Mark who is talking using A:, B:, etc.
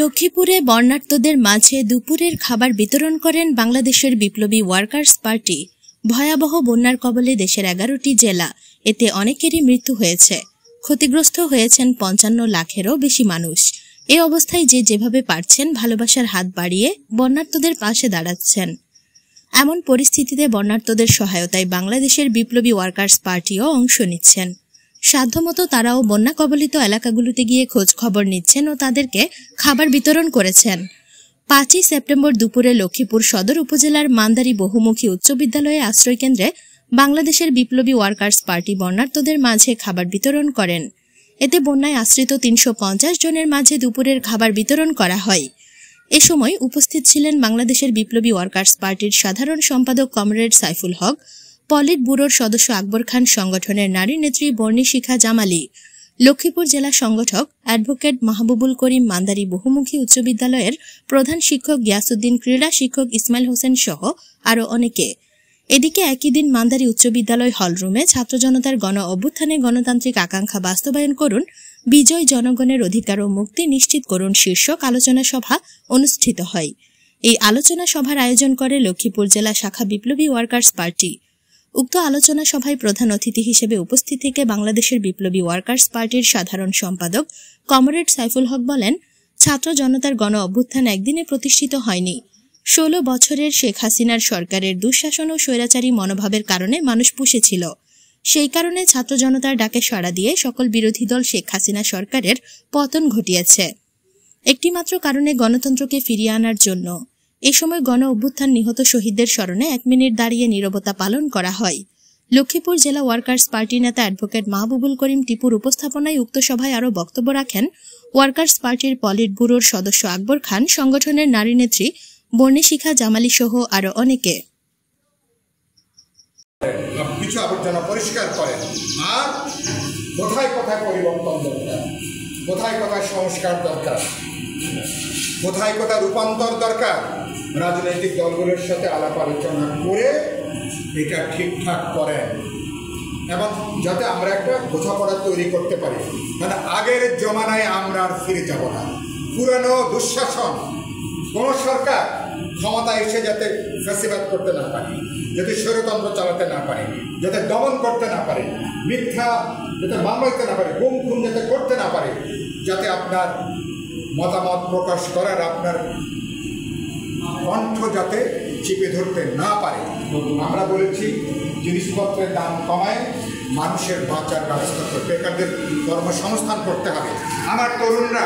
A: লক্ষ্মীপুরে বন্যার্তদের মাঝে দুপুরের খাবার বিতরণ করেন বাংলাদেশের বিপ্লবী ওয়ার্কার্স পার্টি। ভয়াবহ বন্যার কবলে দেশের 11টি জেলা, এতে অনেকেরই মৃত্যু হয়েছে। ক্ষতিগ্রস্ত হয়েছেন 55 লাখেরও বেশি মানুষ। এই অবস্থায় যে যেভাবে পারছেন ভালোবাসার হাত বাড়িয়ে বন্যার্তদের পাশে দাঁড়াচ্ছেন। এমন পরিস্থিতিতে বন্যার্তদের সহায়তায় বাংলাদেশের বিপ্লবী ওয়ার্কার্স পার্টিও অংশ নিচ্ছেন। সাধ্যমতো তারাও বন্যা কবলিত এলাকাগুলোতে গিয়ে খোঁজ খবর নিচ্ছেন ও তাদেরকে খাবার বিতরণ করেছেন। 5ই সেপ্টেম্বর দুপুরে লক্ষ্মীপুর সদর উপজেলার মান্দারি বহুমুখী উচ্চ বিদ্যালয়ে আশ্রয়কেন্দ্রে বাংলাদেশের বিপ্লবী ওয়ার্কার্স পার্টি বন্যার্তদের মাঝে খাবার বিতরণ করেন। এতে বন্যায় আশ্রিত 350 জনের মাঝে দুপুরের খাবার বিতরণ করা হয়। এ সময় উপস্থিত ছিলেন বাংলাদেশের বিপ্লবী ওয়ার্কার্স পার্টির সাধারণ সম্পাদক কমরেড সাইফুল হক, পলিট ব্যুরোর সদস্য আকবর খান, সংগঠনের নারী নেত্রী বর্ণী শিখা জামালি, লক্ষ্মীপুর জেলা সংগঠক অ্যাডভোকেট মাহবুবুল করিম, মান্দারি বহুমুখী উচ্চ বিদ্যালয়ের প্রধান শিক্ষক গিয়াসউদ্দিন, ক্রীড়া শিক্ষক ইসমাইল হোসেন সহ আরও অনেকে। এদিকে একই দিন মান্দারি উচ্চ বিদ্যালয় হলরুমে ছাত্র জনতার গণ অভ্যুত্থানে গণতান্ত্রিক আকাঙ্ক্ষা বাস্তবায়ন করুন, বিজয় জনগণের অধিকার ও মুক্তি নিশ্চিত করুন শীর্ষক আলোচনা সভা অনুষ্ঠিত হয়। এই আলোচনা সভার আয়োজন করে লক্ষ্মীপুর জেলা শাখা বিপ্লবী ওয়ার্কার্স পার্টি। উক্ত আলোচনা সভায় প্রধান অতিথি হিসেবে উপস্থিত থেকে বাংলাদেশের বিপ্লবী ওয়ার্কার্স পার্টির সাধারণ সম্পাদক কমরেড সাইফুল হক বলেন, ছাত্র জনতার গণ অভ্যুত্থান একদিনে প্রতিষ্ঠিত হয়নি। 16 বছরের শেখ হাসিনার সরকারের দুঃশাসন ও স্বৈরাচারী মনোভাবের কারণে মানুষ পুষেছিল। সেই কারণে ছাত্র জনতার ডাকে সাড়া দিয়ে সকল বিরোধী দল শেখ হাসিনা সরকারের পতন ঘটিয়েছে, একটিমাত্র কারণে গণতন্ত্রকে ফিরিয়ে আনার জন্য। এ সময় গণ অভ্যুত্থান নিহত শহীদদের স্মরণে 1 মিনিট দাঁড়িয়ে নীরবতা পালন করা হয়। লক্ষ্মীপুর জেলা ওয়ার্কার্স পার্টি নেতা অ্যাডভোকেট মাহবুবুল করিম টিপুর উপস্থাপনায় উক্ত সভায় আরও বক্তব্য রাখেন ওয়ার্কার্স পার্টির পলিট ব্যুরোর সদস্য আকবর খান, সংগঠনের নারী নেত্রী বর্ণী শিখা জামালি সহ আরও অনেকে।
B: কিছু আবর্জনা পরিষ্কার করেন, আর কোথায় কোথায় পরিবর্তন দরকার, কোথায় কোথায় সংস্কার দরকার, কোথায় কোথায় রূপান্তর দরকার, রাজনৈতিক দলগুলোর সাথে আলাপ আলোচনা করে এটা ঠিকঠাক করেন এবং যাতে আমরা একটা বোঝাপড়া তৈরি করতে পারি। মানে আগের জমানায় আমরা আর ফিরে যাব না। পুরানো দুঃশাসন, কোন সরকার ক্ষমতা এসে যাতে ফ্যাসিবাদ করতে না পারে, যাতে স্বৈরতন্ত্র চালাতে না পারে, যাতে দমন করতে না পারে, মিথ্যা যাতে মামলাতে না পারে, গুম খুন যাতে করতে না পারে, যাতে আপনার মতামত প্রকাশ করার আপনার কণ্ঠ যাতে চিপে ধরতে না পারে। আমরা বলেছি জিনিসপত্রের দাম কমায় মানুষের বাঁচার ব্যবস্থা করতে, বেকারদের কর্মসংস্থান করতে হবে। আমার তরুণরা